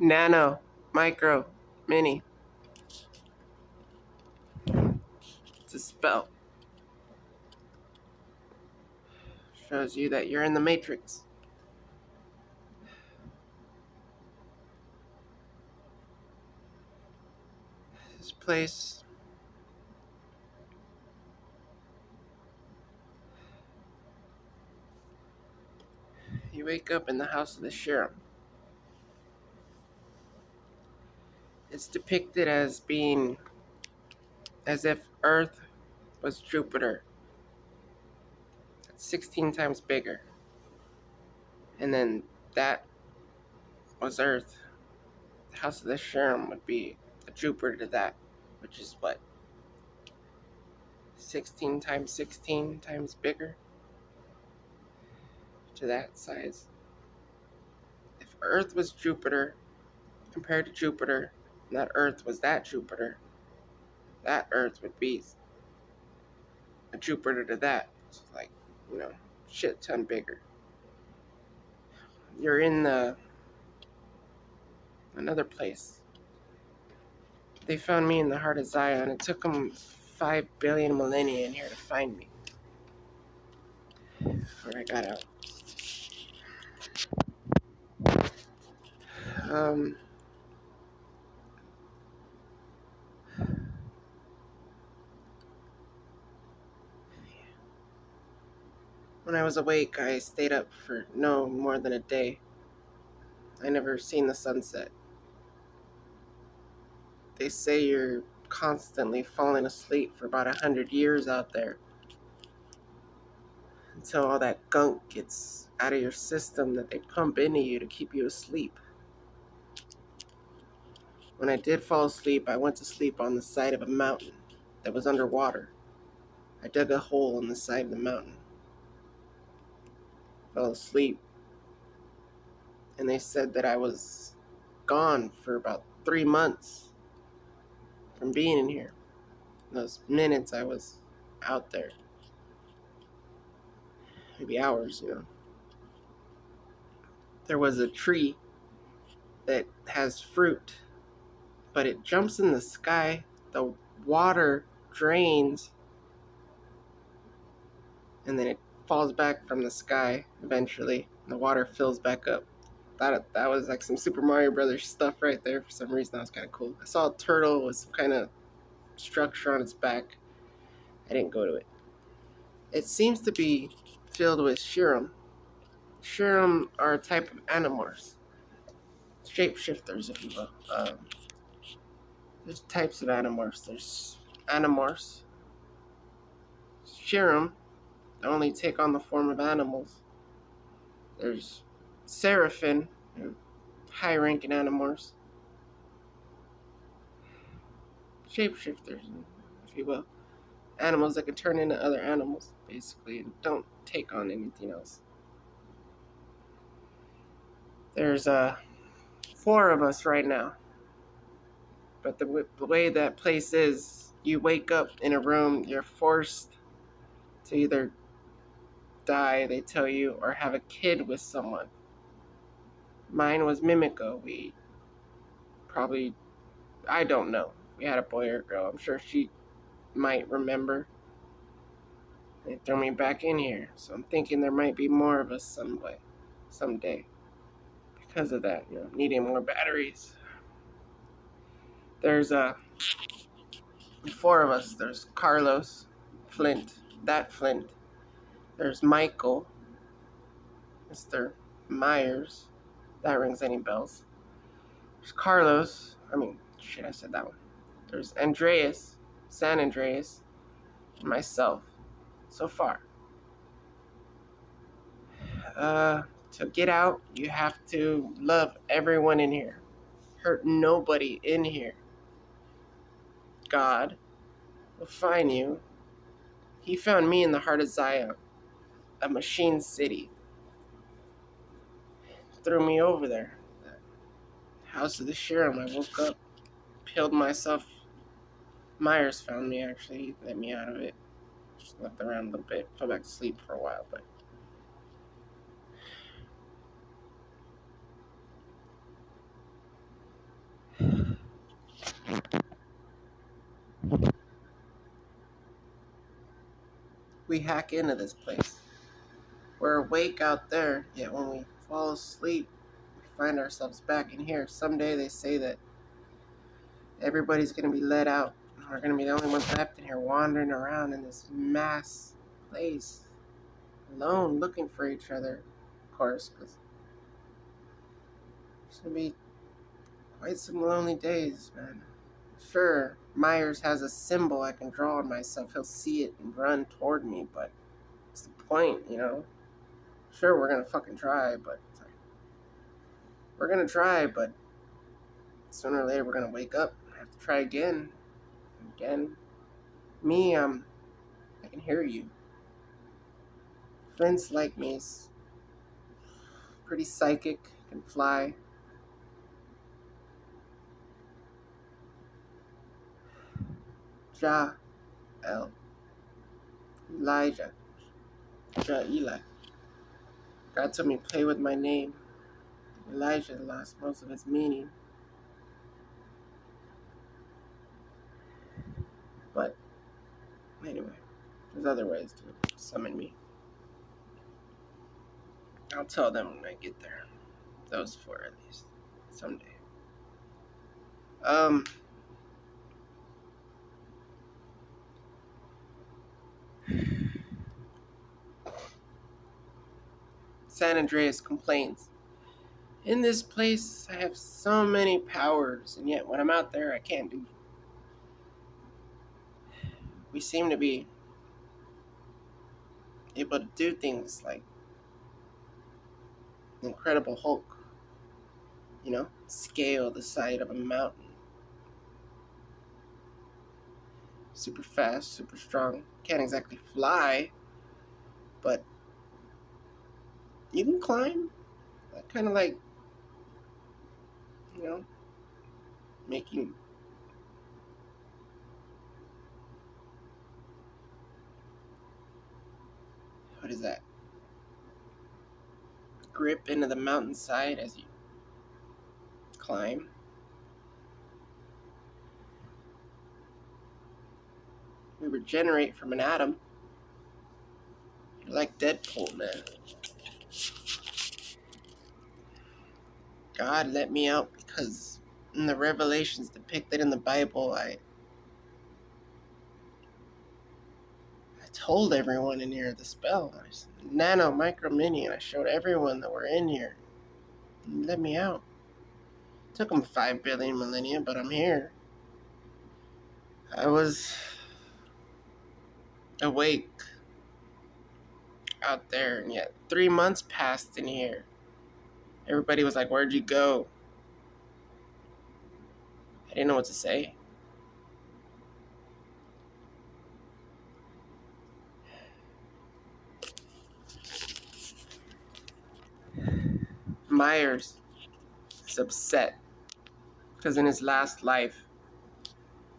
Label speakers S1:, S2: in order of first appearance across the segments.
S1: Nano, micro, mini. It's a spell. Shows you that you're in the Matrix. This place, you wake up in the house of the cherim. It's depicted as being as if Earth was Jupiter. It's 16 times bigger. And then that was Earth. The house of the cherim would be a Jupiter to that, which is what? 16 times 16 times bigger to that size. If Earth was Jupiter compared to Jupiter, and that Earth was that Jupiter, that Earth would be a Jupiter to that. It's like, shit ton bigger. You're in another place. They found me in the heart of Zion. It took them 5 billion millennia in here to find me. Before I got out. When I was awake, I stayed up for no more than a day. I never seen the sunset. They say you're constantly falling asleep for about 100 years out there until all that gunk gets out of your system that they pump into you to keep you asleep. When I did fall asleep, I went to sleep on the side of a mountain that was underwater. I dug a hole in the side of the mountain, fell asleep, and they said that I was gone for about 3 months from being in here. Those minutes I was out there, maybe hours, There was a tree that has fruit, but it jumps in the sky, the water drains, and then it falls back from the sky eventually, and the water fills back up. That was like some Super Mario Brothers stuff right there. For some reason, that was kind of cool. I saw a turtle with some kind of structure on its back. I didn't go to it. It seems to be filled with cherim. Cherim are a type of animorphs, shapeshifters, if you will. There's types of animorphs. There's animorphs. Cherim only take on the form of animals. There's seraphim, high-ranking animorphs. Shapeshifters, if you will. Animals that can turn into other animals, basically, and don't take on anything else. There's 4 of us right now. But the way that place is, you wake up in a room, you're forced to either die, they tell you, or have a kid with someone. Mine was Mimiko. I don't know. We had a boy or a girl. I'm sure she might remember. They threw me back in here, so I'm thinking there might be more of us someday. Because of that, needing more batteries. There's 4 of us. There's Carlos, Flint, There's Michael, Mr. Myers. That rings any bells. There's Carlos. I said that one. There's Andreas, San Andreas, and myself. So far. To get out, you have to love everyone in here. Hurt nobody in here. God will find you. He found me in the heart of Zion, a machine city. Threw me over there. House of the Cherim. I woke up, peeled myself. Myers found me, actually. He let me out of it. Just left around a little bit. Fell back to sleep for a while, but we hack into this place. We're awake out there, yet when we fall asleep, we find ourselves back in here. Someday they say that everybody's going to be let out. We're going to be the only ones left in here wandering around in this mass place, alone, looking for each other, of course, because it's going to be quite some lonely days, man. Sure, Myers has a symbol I can draw on myself. He'll see it and run toward me, but what's the point, you know? Sure, we're going to fucking try, but... We're going to try, but sooner or later we're going to wake up and have to try again. Again. Me, I can hear you. Friends like me is pretty psychic, can fly. Elijah. Eli. God told me to play with my name. Elijah lost most of its meaning. But, anyway, there's other ways to summon me. I'll tell them when I get there. Those four, at least. Someday. San Andreas complains. In this place, I have so many powers, and yet when I'm out there, I can't do. We seem to be able to do things like the Incredible Hulk. You know, scale the side of a mountain. Super fast, super strong. Can't exactly fly, but you can climb. Kind of like, you know, making what is that? Grip into the mountainside as you climb. We regenerate from an atom. You're like Deadpool, man. God let me out because in the revelations depicted in the Bible, I told everyone in here the spell. I said, nano, micro, mini, and I showed everyone that were in here. And let me out. Took them 5 billion millennia, but I'm here. I was awake out there, and yet 3 months passed in here. Everybody was like, where'd you go? I didn't know what to say. Myers is upset because in his last life,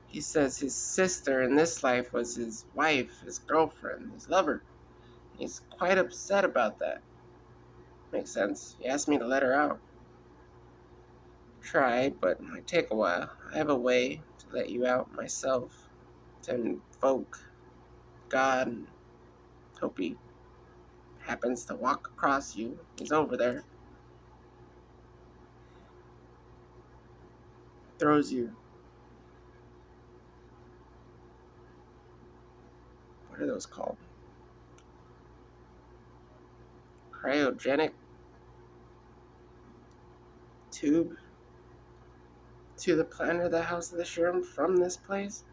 S1: he says his sister in this life was his wife, his girlfriend, his lover. He's quite upset about that. Makes sense. He asked me to let her out. Tried, but it might take a while. I have a way to let you out myself. To invoke God and hope he happens to walk across you. He's over there. Throws you. What are those called? Cryogenic tube to the planet of the House of the Cherim from this place.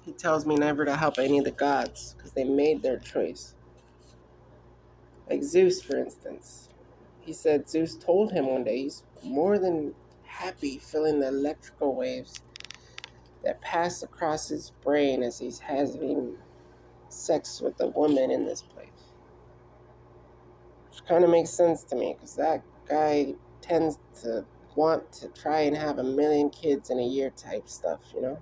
S1: He tells me never to help any of the gods because they made their choice. Like Zeus, for instance. He said Zeus told him one day he's more than happy feeling the electrical waves that pass across his brain as he's having sex with a woman in this place. Which kind of makes sense to me because that guy tends to want to try and have 1 million kids in a year type stuff, you know?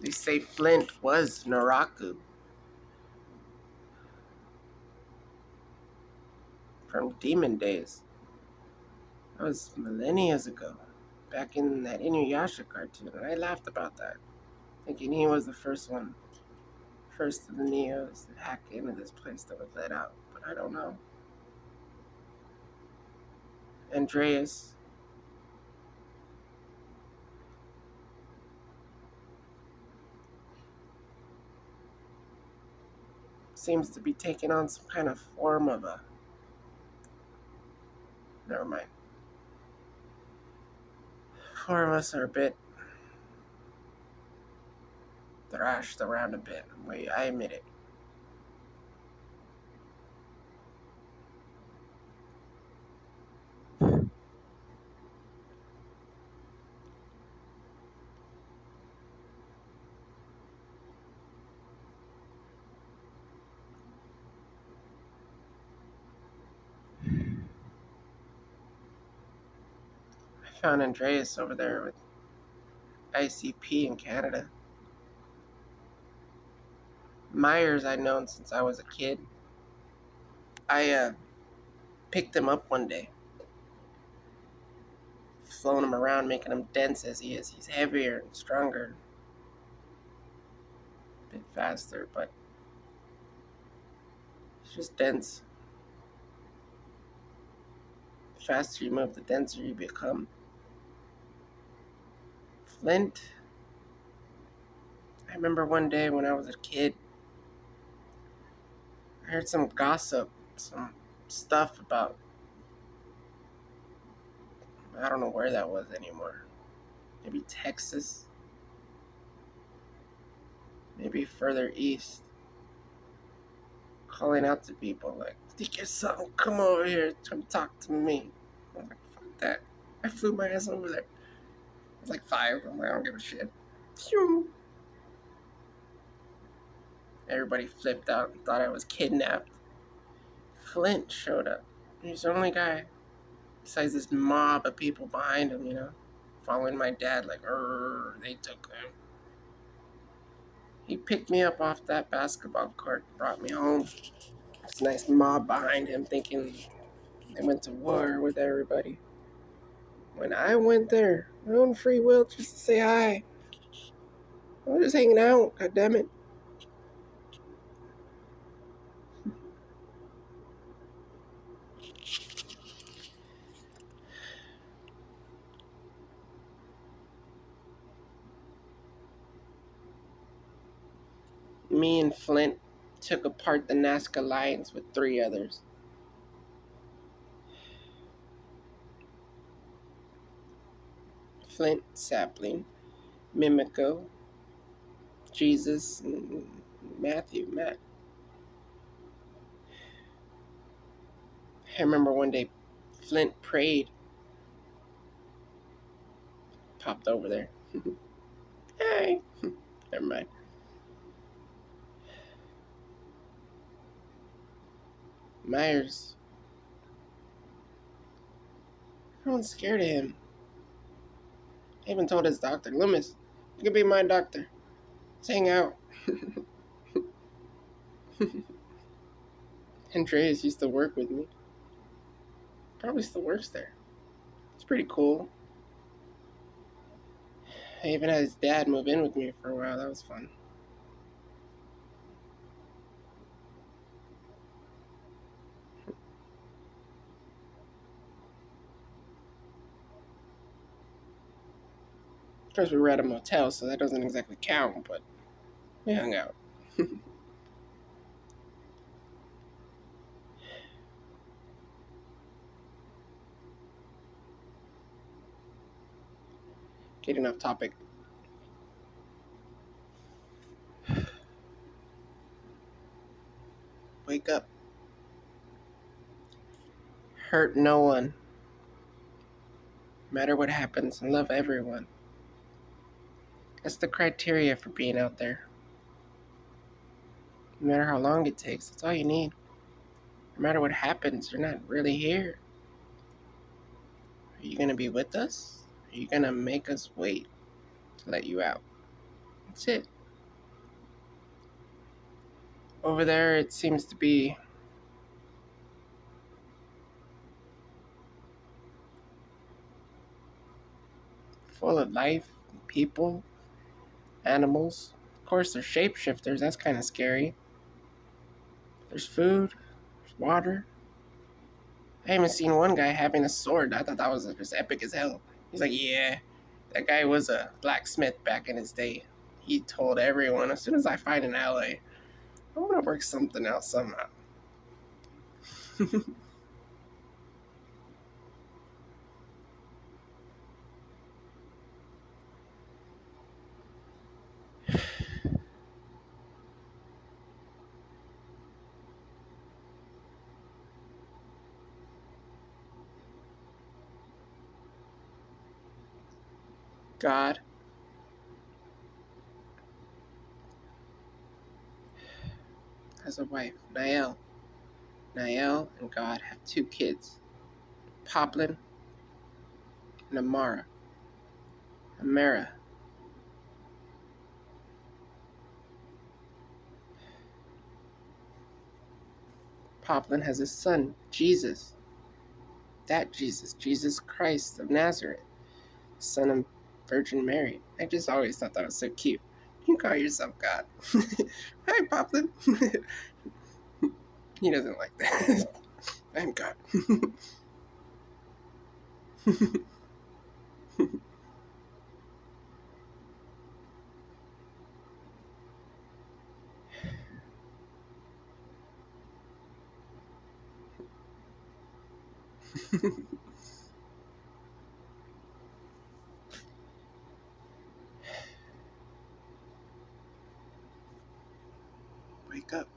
S1: They say Flint was Naraku from Demon Days. That was millennia ago, back in that Inuyasha cartoon, and I laughed about that, thinking he was the first of the Neos to hack into this place that was let out. But I don't know. Andreas seems to be taking on some kind of form of a. Never mind. Four of us are a bit thrashed around a bit. Wait, I admit it. I found Andreas over there with ICP in Canada. Myers I'd known since I was a kid. I picked him up one day, flown him around, making him dense as he is. He's heavier and stronger, a bit faster, but he's just dense. The faster you move, the denser you become. Flint. I remember one day when I was a kid, I heard some gossip, some stuff about, I don't know where that was anymore. Maybe Texas, maybe further east. Calling out to people like, think you're something, come over here, come talk to me. I'm like, fuck that. I flew my ass over there. I was like 5, I'm like, I don't give a shit. Phew. Everybody flipped out and thought I was kidnapped. Flint showed up. He's the only guy, besides this mob of people behind him, following my dad like, they took him. He picked me up off that basketball court, brought me home. This nice mob behind him thinking they went to war with everybody. When I went there, my own free will, just to say hi. I was just hanging out, god damn it. Me and Flint took apart the Nazca Alliance with 3 others. Flint, Sapling, Mimico, Jesus, and Matt. I remember one day Flint prayed, popped over there. Hey, never mind. Myers. Everyone's scared of him. I even told his doctor, Loomis, you can be my doctor. Let's hang out. Andreas used to work with me. Probably still works there. It's pretty cool. I even had his dad move in with me for a while. That was fun. Of course, we were at a motel, so that doesn't exactly count, but we hung out. Getting off topic. Wake up. Hurt no one. No matter what happens, and love everyone. That's the criteria for being out there. No matter how long it takes, that's all you need. No matter what happens, you're not really here. Are you going to be with us? Are you going to make us wait to let you out? That's it. Over there, it seems to be full of life, people, animals. Of course, they're shapeshifters. That's kind of scary. There's food, there's water. I even seen one guy having a sword. I thought that was just epic as hell. He's like, yeah, that guy was a blacksmith back in his day. He told everyone, as soon as I find an ally, I'm gonna work something out somehow. God has a wife, Nael. Nael and God have two kids, Poplin and Amara. Amara. Poplin has a son, Jesus. That Jesus, Jesus Christ of Nazareth, son of Virgin Mary. I just always thought that was so cute. You call yourself God. Hi, Poplin. He doesn't like that. I'm God. Wake up.